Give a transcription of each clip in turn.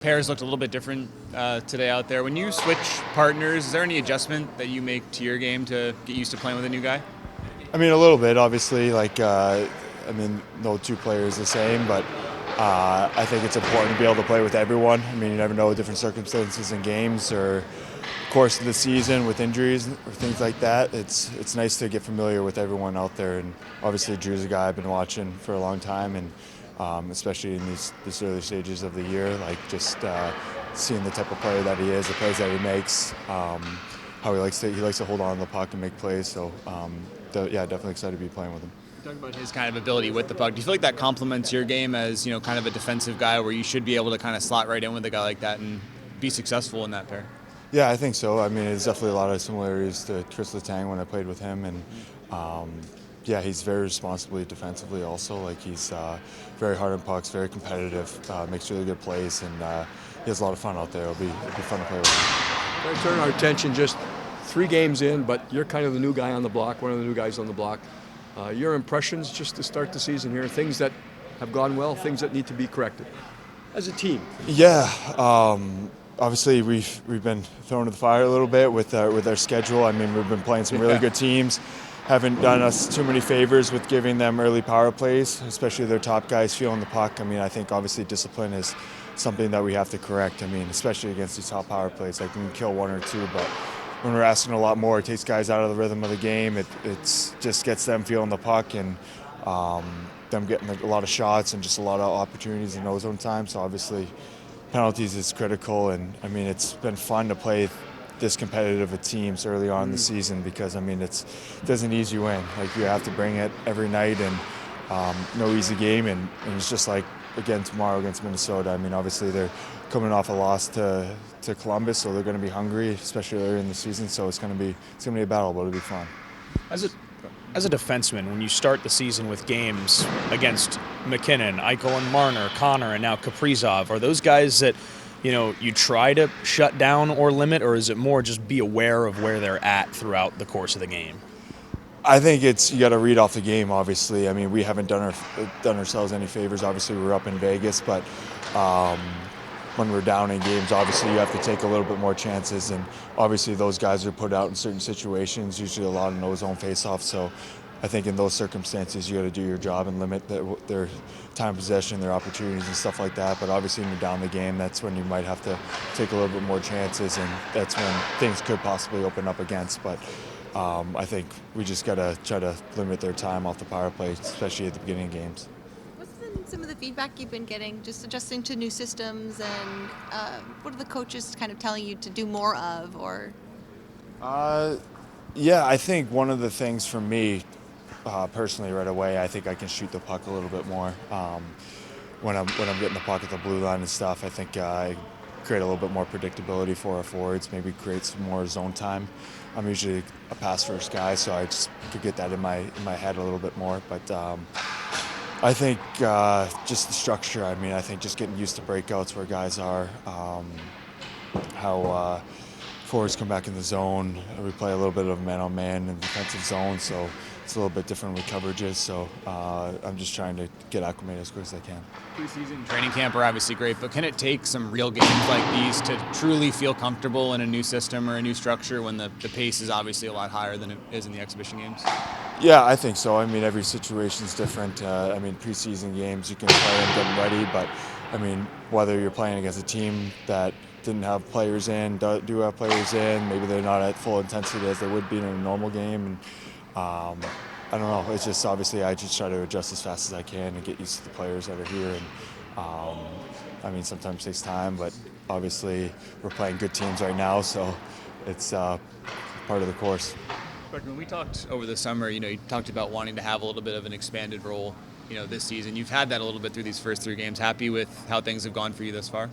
Pairs looked a little bit different today out there. When you switch partners, is there any adjustment that you make to your game to get used to playing with a new guy? I mean, a little bit, obviously. No two players the same, but I think it's important to be able to play with everyone. I mean, you never know different circumstances in games or course of the season with injuries or things like that. It's nice to get familiar with everyone out there, and obviously Drew's a guy I've been watching for a long time, and especially in these early stages of the year, seeing the type of player that he is, the plays that he makes, how he likes to hold on to the puck and make plays. So definitely excited to be playing with him. Talking about his kind of ability with the puck, do you feel like that complements your game as kind of a defensive guy, where you should be able to kind of slot right in with a guy like that and be successful in that pair? Yeah, I think so. I mean, there's definitely a lot of similarities to Chris Letang when I played with him, and he's very responsibly defensively also. He's very hard on pucks, very competitive, makes really good plays, and he has a lot of fun out there. It'll be fun to play with him. Going to turn our attention just 3 games in, but you're kind of the new guy on the block, one of the new guys on the block. Your impressions just to start the season here, things that have gone well, things that need to be corrected as a team? Yeah. Obviously, we've been thrown to the fire a little bit with our schedule. I mean, we've been playing some really good teams. Haven't done us too many favors with giving them early power plays, especially their top guys feeling the puck. I mean, I think obviously discipline is something that we have to correct. I mean, especially against these top power plays, we can kill 1 or 2, but when we're asking a lot more, it takes guys out of the rhythm of the game. It just gets them feeling the puck and them getting a lot of shots and just a lot of opportunities in no-zone time. So obviously, penalties is critical, and I mean, it's been fun to play this competitive with teams early on in the season, because I mean, it doesn't ease you in. You have to bring it every night, and no easy game, and it's just like again tomorrow against Minnesota. I mean, obviously they're coming off a loss to Columbus, so they're going to be hungry, especially early in the season. So it's going to be a battle, but it'll be fun. As a defenseman, when you start the season with games against McKinnon, Eichel and Marner, Connor, and now Kaprizov, are those guys that you try to shut down or limit, or is it more just be aware of where they're at throughout the course of the game? I think you got to read off the game, obviously. I mean, we haven't done ourselves any favors. Obviously, we were up in Vegas, but when we're down in games, obviously you have to take a little bit more chances, and obviously those guys are put out in certain situations, usually a lot of no-zone face-offs. So I think in those circumstances you got to do your job and limit their time possession, their opportunities and stuff like that. But obviously when you're down the game, that's when you might have to take a little bit more chances, and that's when things could possibly open up against. But I think we just got to try to limit their time off the power play, especially at the beginning of games. What's been some of the feedback you've been getting, just adjusting to new systems, and what are the coaches kind of telling you to do more of? Or I think one of the things for me personally right away, I think I can shoot the puck a little bit more. When I'm getting the puck at the blue line and stuff, I think I create a little bit more predictability for our forwards, maybe create some more zone time. I'm usually a pass-first guy, so I just could get that in my head a little bit more. But I think just the structure. I mean, I think just getting used to breakouts where guys are, how forwards come back in the zone. We play a little bit of man-on-man in the defensive zone, so it's a little bit different with coverages. So I'm just trying to get acclimated as quick as I can. Preseason training camp are obviously great, but can it take some real games like these to truly feel comfortable in a new system or a new structure when the pace is obviously a lot higher than it is in the exhibition games? Yeah, I think so. I mean, every situation is different. I mean, preseason games you can play and get them ready, but I mean, whether you're playing against a team that didn't have players in, do have players in, maybe they're not at full intensity as they would be in a normal game, and I don't know. It's just obviously I just try to adjust as fast as I can and get used to the players that are here. And I mean, sometimes it takes time, but obviously we're playing good teams right now, so it's part of the course. When we talked over the summer, you talked about wanting to have a little bit of an expanded role, this season. You've had that a little bit through these first 3 games. Happy with how things have gone for you thus far?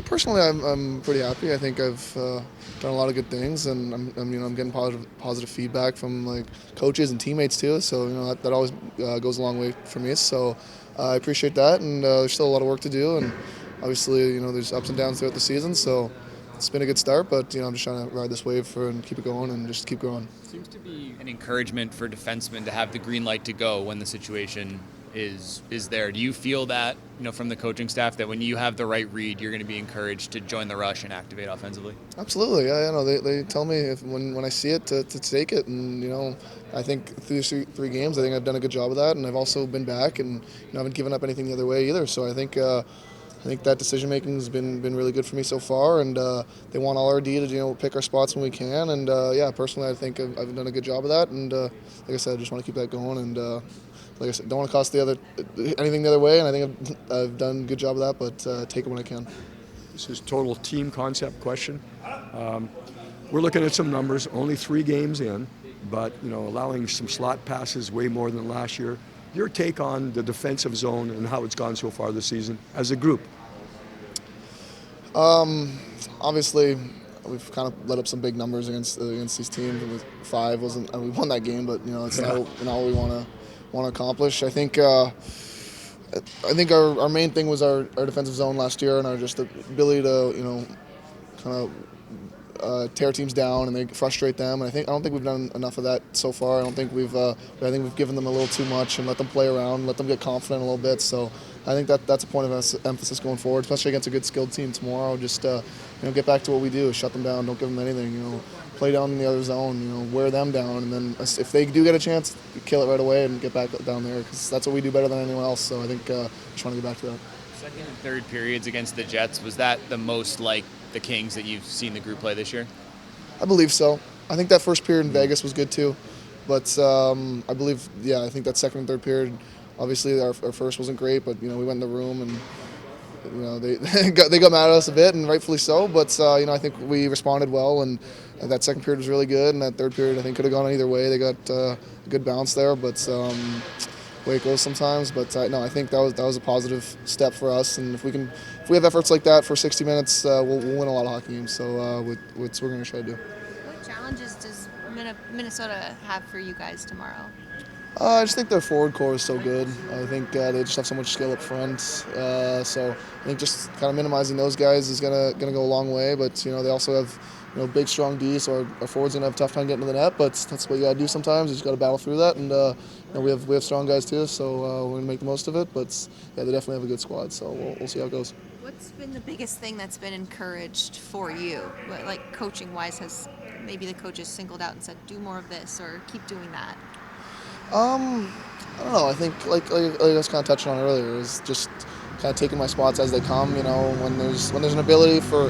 Personally, I'm pretty happy. I think I've done a lot of good things, and I'm getting positive feedback from coaches and teammates too. So that always goes a long way for me. So I appreciate that, and there's still a lot of work to do, and obviously there's ups and downs throughout the season. So it's been a good start, but I'm just trying to ride this wave and keep it going and just keep growing. Seems to be an encouragement for defensemen to have the green light to go when the situation is there. Do you feel that, from the coaching staff, that when you have the right read, you're going to be encouraged to join the rush and activate offensively? Absolutely, yeah. They tell me when I see it to take it, and I think through three games, I think I've done a good job of that, and I've also been back, and I haven't given up anything the other way either. So I think that decision making has been really good for me so far, and they want all our D to pick our spots when we can, and personally I think I've done a good job of that, and like I said, I just want to keep that going, and like I said, don't want to cost anything the other way, and I think I've done a good job of that, but take it when I can. This is total team concept question. We're looking at some numbers, only 3 games in, but allowing some slot passes way more than last year. Your take on the defensive zone and how it's gone so far this season as a group? Obviously, we've kind of let up some big numbers against these teams. With 5 wasn't, we won that game, but it's not what we want to accomplish. I think our main thing was our defensive zone last year and our just ability to kind of tear teams down and they frustrate them. And I don't think we've done enough of that so far. I think we've given them a little too much and let them play around, let them get confident a little bit. So I think that's a point of emphasis going forward, especially against a good skilled team tomorrow. Just get back to what we do: shut them down, don't give them anything. Play down in the other zone, wear them down, and then if they do get a chance, kill it right away and get back down there, because that's what we do better than anyone else. So I think just want to get back to that. Second and third periods against the Jets, was that the most like the Kings that you've seen the group play this year? I believe so. I think that first period in Vegas was good too, but I believe, I think that second and third period, obviously our first wasn't great, but we went in the room and they got mad at us a bit, and rightfully so. But I think we responded well, and that second period was really good, and that third period I think could have gone either way. They got a good bounce there, but the way it goes sometimes. But no, I think that was a positive step for us, and if we have efforts like that for 60 minutes, we'll win a lot of hockey games. So we're going to try to do. What challenges does Minnesota have for you guys tomorrow? I just think their forward core is so good. I think they just have so much skill up front. So I think just kind of minimizing those guys is gonna go a long way. But they also have big strong D, so our forwards gonna have a tough time getting to the net. But that's what you gotta do sometimes. You just gotta battle through that. And we have strong guys too, so we're gonna make the most of it. But they definitely have a good squad. So we'll see how it goes. What's been the biggest thing that's been encouraged for you, like coaching wise? Has maybe the coaches singled out and said, do more of this or keep doing that? I don't know. I think like I was kind of touching on earlier, is just kind of taking my spots as they come. When there's an ability for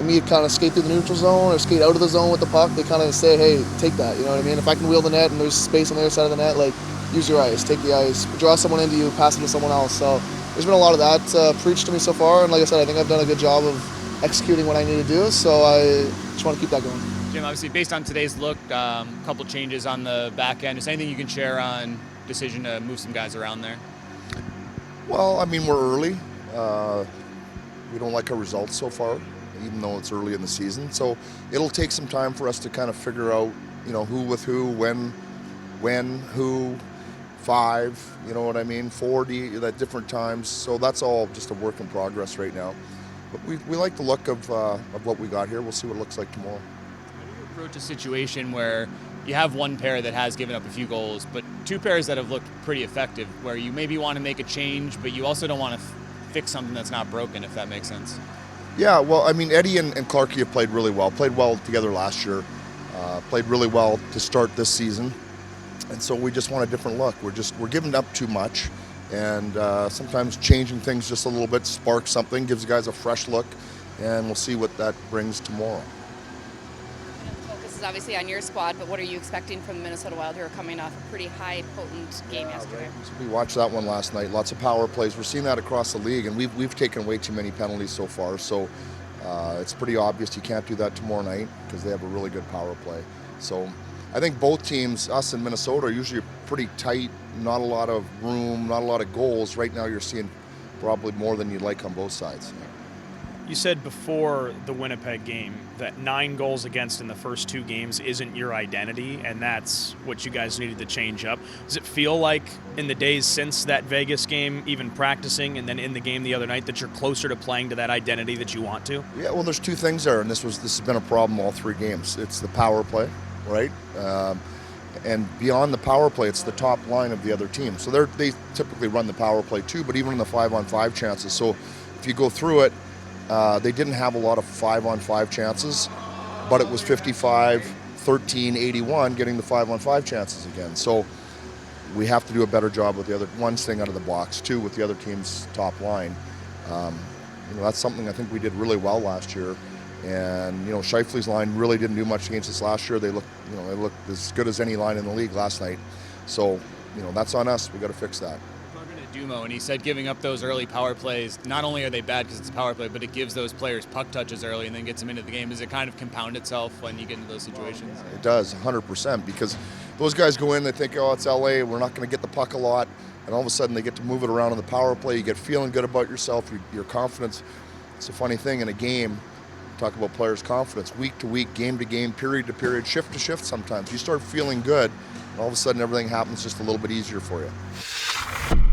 me to kind of skate through the neutral zone or skate out of the zone with the puck, they kind of say, hey, take that. You know what I mean? If I can wheel the net and there's space on the other side of the net, like, use your ice, take the ice, draw someone into you, pass it to someone else. So there's been a lot of that preached to me so far, and like I said, I think I've done a good job of executing what I need to do. So I just want to keep that going. Jim, obviously, based on today's look, a couple changes on the back end. Is there anything you can share on decision to move some guys around there? Well, I mean, we're early. We don't like our results so far, even though it's early in the season. So it'll take some time for us to kind of figure out, who with who, when, who, 5, you know what I mean, 40 at different times. So that's all just a work in progress right now. But we like the look of what we got here. We'll see what it looks like tomorrow. Approach a situation where you have one pair that has given up a few goals, but 2 pairs that have looked pretty effective, where you maybe want to make a change, but you also don't want to fix something that's not broken, if that makes sense. Yeah, well, I mean, Eddie and Clarke have played really well. Played well together last year. Played really well to start this season, and so we just want a different look. We're giving up too much, and sometimes changing things just a little bit sparks something, gives guys a fresh look, and we'll see what that brings tomorrow. Is obviously on your squad, but what are you expecting from the Minnesota Wild, who are coming off a pretty high, potent game yesterday? We watched that one last night. Lots of power plays. We're seeing that across the league, and we've taken way too many penalties so far. So it's pretty obvious you can't do that tomorrow night because they have a really good power play. So I think both teams, us and Minnesota, are usually pretty tight. Not a lot of room, not a lot of goals. Right now, you're seeing probably more than you'd like on both sides. You said before the Winnipeg game that 9 goals against in the first 2 games isn't your identity, and that's what you guys needed to change up. Does it feel like in the days since that Vegas game, even practicing and then in the game the other night, that you're closer to playing to that identity that you want to? Yeah, well, there's 2 things there, and this has been a problem all 3 games. It's the power play, right? And beyond the power play, it's the top line of the other team. So they typically run the power play too, but even in the 5-on-5 chances. So if you go through it, they didn't have a lot of 5-on-5 chances, but it was 55, 13, 81 getting the 5-on-5 chances again. So we have to do a better job with the other, one, staying out of the box, two, with the other team's top line. That's something I think we did really well last year. And Scheifele's line really didn't do much against us last year. They looked as good as any line in the league last night. So that's on us. We got to fix that. Talking to Dumo, and he said giving up those early power plays, not only are they bad because it's a power play, but it gives those players puck touches early and then gets them into the game. Does it kind of compound itself when you get into those situations? It does, 100%, because those guys go in, they think, oh, it's LA, we're not going to get the puck a lot, and all of a sudden they get to move it around on the power play. You get feeling good about yourself, your confidence. It's a funny thing in a game. Talk about players' confidence, week to week, game to game, period to period, shift to shift sometimes. You start feeling good, and all of a sudden everything happens just a little bit easier for you.